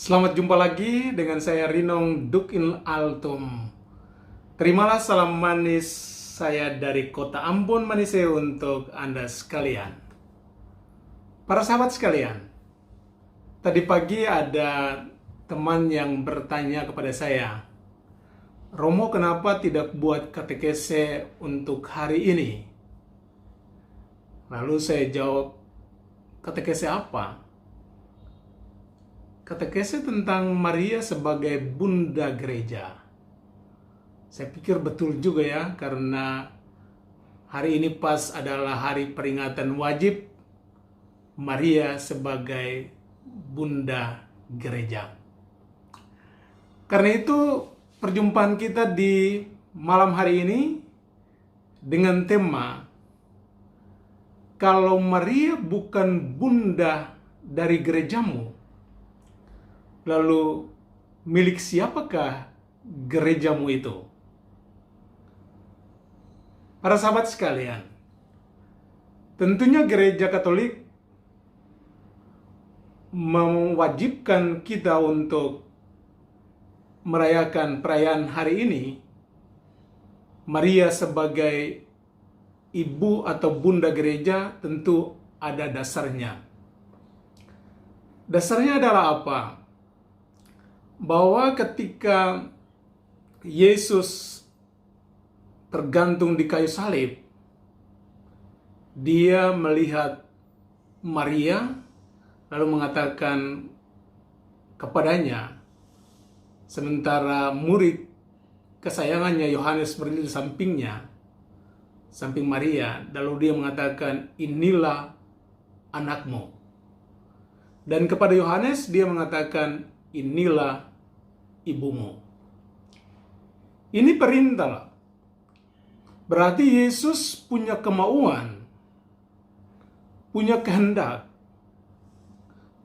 Selamat jumpa lagi dengan saya Rinong Duk in Altum. Terimalah salam manis saya dari kota Ambon Manise untuk Anda sekalian. Para sahabat sekalian, tadi pagi ada teman yang bertanya kepada saya, Romo kenapa tidak buat katekese untuk hari ini? Lalu saya jawab, katekese apa? Katekese tentang Maria sebagai Bunda Gereja. Saya pikir betul juga ya, karena hari ini pas adalah hari peringatan wajib Maria sebagai Bunda Gereja. Karena itu perjumpaan kita di malam hari ini dengan tema kalau Maria bukan Bunda dari gerejamu, lalu milik siapakah gerejamu itu? Para sahabat sekalian, tentunya gereja Katolik mewajibkan kita untuk merayakan perayaan hari ini Maria sebagai ibu atau bunda gereja. Tentu ada dasarnya. Dasarnya adalah apa? Bahwa ketika Yesus tergantung di kayu salib, dia melihat Maria lalu mengatakan kepadanya, sementara murid kesayangannya Yohanes berdiri di sampingnya, samping Maria, lalu dia mengatakan, inilah anakmu. Dan kepada Yohanes dia mengatakan, inilah ibumu. Ini perintah. Berarti Yesus punya kemauan, punya kehendak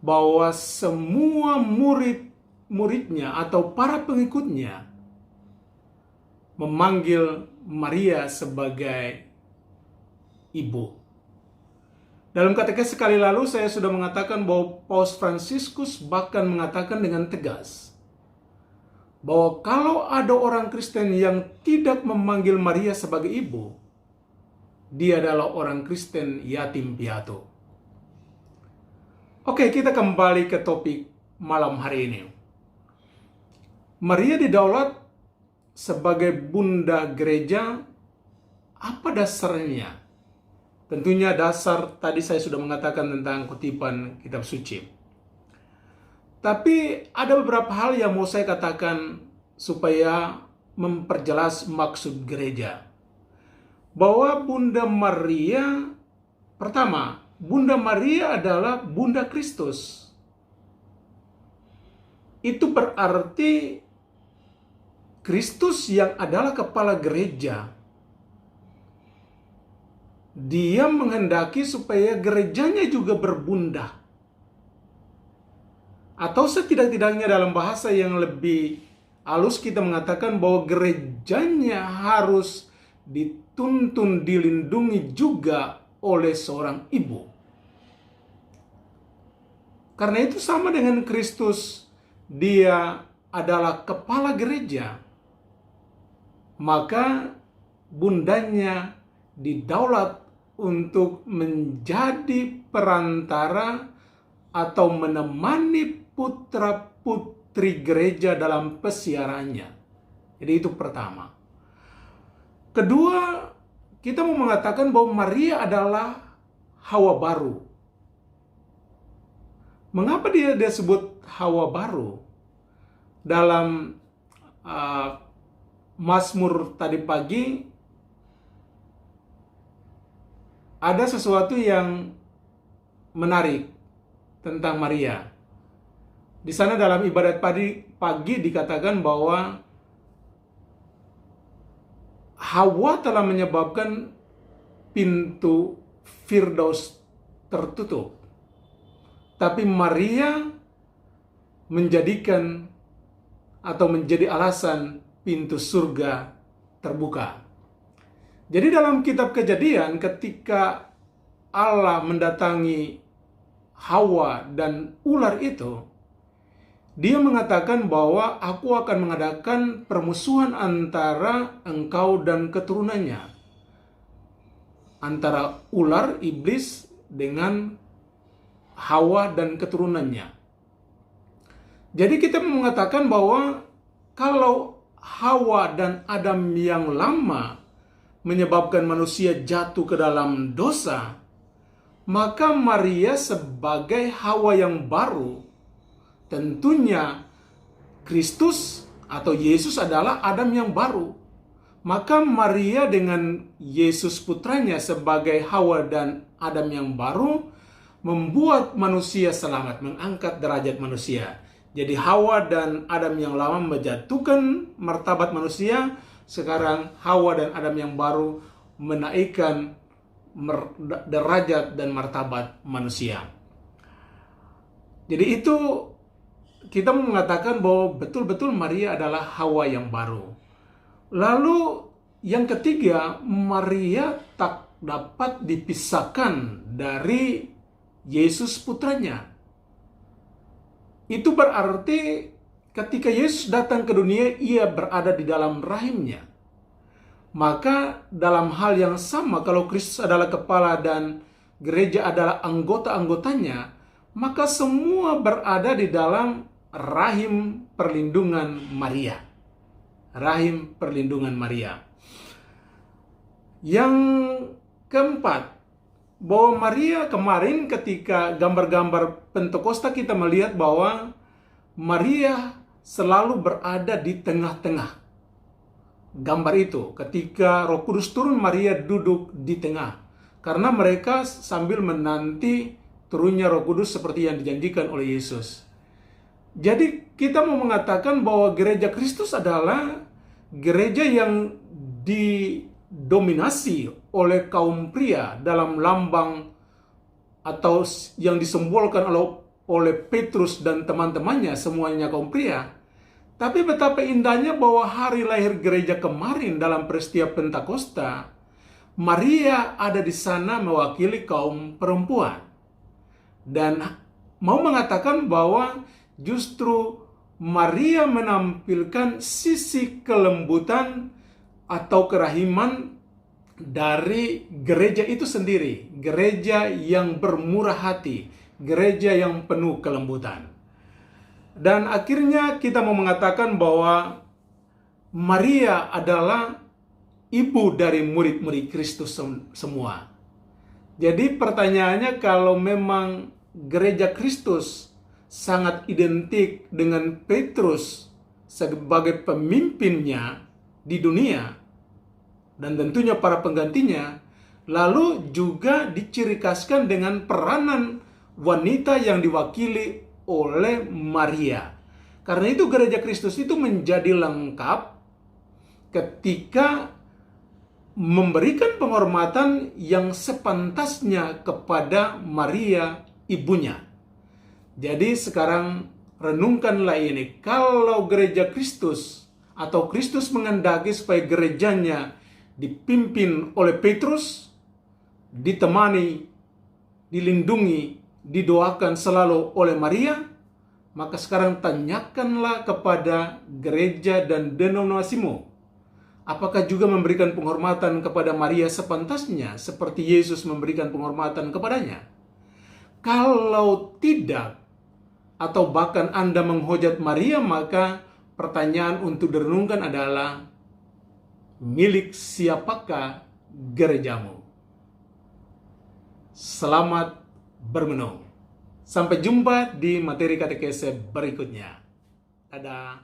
bahwa semua murid-muridnya atau para pengikutnya memanggil Maria sebagai ibu. Dalam katekes sekali lalu saya sudah mengatakan bahwa Paus Fransiskus bahkan mengatakan dengan tegas bahwa kalau ada orang Kristen yang tidak memanggil Maria sebagai ibu, dia adalah orang Kristen yatim piatu. Oke, kita kembali ke topik malam hari ini. Maria didaulat sebagai Bunda Gereja. Apa dasarnya? Tentunya dasar tadi saya sudah mengatakan tentang kutipan kitab suci. Tapi ada beberapa hal yang mau saya katakan supaya memperjelas maksud gereja. Bahwa Bunda Maria, pertama, Bunda Maria adalah Bunda Kristus. Itu berarti Kristus yang adalah kepala gereja, dia menghendaki supaya gerejanya juga berbunda. Atau setidak-tidaknya dalam bahasa yang lebih halus kita mengatakan bahwa gerejanya harus dituntun, dilindungi juga oleh seorang ibu. Karena itu sama dengan Kristus, dia adalah kepala gereja. Maka bundanya didaulat untuk menjadi perantara atau menemani putra-putri gereja dalam pesiarannya. Jadi itu pertama. Kedua, kita mau mengatakan bahwa Maria adalah Hawa baru. Mengapa dia disebut Hawa baru? Dalam Mazmur tadi pagi ada sesuatu yang menarik tentang Maria. Di sana dalam ibadat pagi dikatakan bahwa Hawa telah menyebabkan pintu Firdaus tertutup. Tapi Maria menjadikan atau menjadi alasan pintu surga terbuka. Jadi dalam kitab Kejadian ketika Allah mendatangi Hawa dan ular itu, Dia mengatakan bahwa aku akan mengadakan permusuhan antara engkau dan keturunannya, antara ular iblis dengan Hawa dan keturunannya. Jadi kita mengatakan bahwa kalau Hawa dan Adam yang lama menyebabkan manusia jatuh ke dalam dosa, maka Maria sebagai Hawa yang baru, tentunya Kristus atau Yesus adalah Adam yang baru. Maka Maria dengan Yesus putranya sebagai Hawa dan Adam yang baru membuat manusia selamat, mengangkat derajat manusia. Jadi Hawa dan Adam yang lama menjatuhkan martabat manusia, sekarang Hawa dan Adam yang baru menaikkan derajat dan martabat manusia. Jadi itu kita mengatakan bahwa betul-betul Maria adalah Hawa yang baru. Lalu yang ketiga, Maria tak dapat dipisahkan dari Yesus putranya. Itu berarti ketika Yesus datang ke dunia, ia berada di dalam rahimnya. Maka dalam hal yang sama, kalau Kristus adalah kepala dan gereja adalah anggota-anggotanya, maka semua berada di dalam rahim perlindungan Maria. Rahim perlindungan Maria. Yang keempat, bahwa Maria kemarin ketika gambar-gambar Pentakosta kita melihat bahwa Maria selalu berada di tengah-tengah. Gambar itu, ketika Roh Kudus turun, Maria duduk di tengah. Karena mereka sambil menanti turunnya Roh Kudus seperti yang dijanjikan oleh Yesus. Jadi kita mau mengatakan bahwa gereja Kristus adalah gereja yang didominasi oleh kaum pria dalam lambang atau yang disimbolkan oleh Petrus dan teman-temannya, semuanya kaum pria. Tapi betapa indahnya bahwa hari lahir gereja kemarin dalam peristiwa Pentakosta, Maria ada di sana mewakili kaum perempuan. Dan mau mengatakan bahwa justru Maria menampilkan sisi kelembutan atau kerahiman dari gereja itu sendiri. Gereja yang bermurah hati, gereja yang penuh kelembutan. Dan akhirnya kita mau mengatakan bahwa Maria adalah ibu dari murid-murid Kristus semua. Jadi pertanyaannya, kalau memang gereja Kristus sangat identik dengan Petrus sebagai pemimpinnya di dunia dan tentunya para penggantinya, lalu juga dicirikaskan dengan peranan wanita yang diwakili oleh Maria. Karena itu gereja Kristus itu menjadi lengkap ketika memberikan penghormatan yang sepantasnya kepada Maria ibunya. Jadi sekarang renungkanlah ini. Kalau gereja Kristus atau Kristus menghendaki supaya gerejanya dipimpin oleh Petrus, ditemani, dilindungi, didoakan selalu oleh Maria, maka sekarang tanyakanlah kepada gereja dan denominasimu, apakah juga memberikan penghormatan kepada Maria sepantasnya seperti Yesus memberikan penghormatan kepadanya? Kalau tidak, atau bahkan Anda menghujat Maria, maka pertanyaan untuk direnungkan adalah, milik siapakah gerejamu? Selamat bermenung. Sampai jumpa di materi katekese berikutnya. Dadah.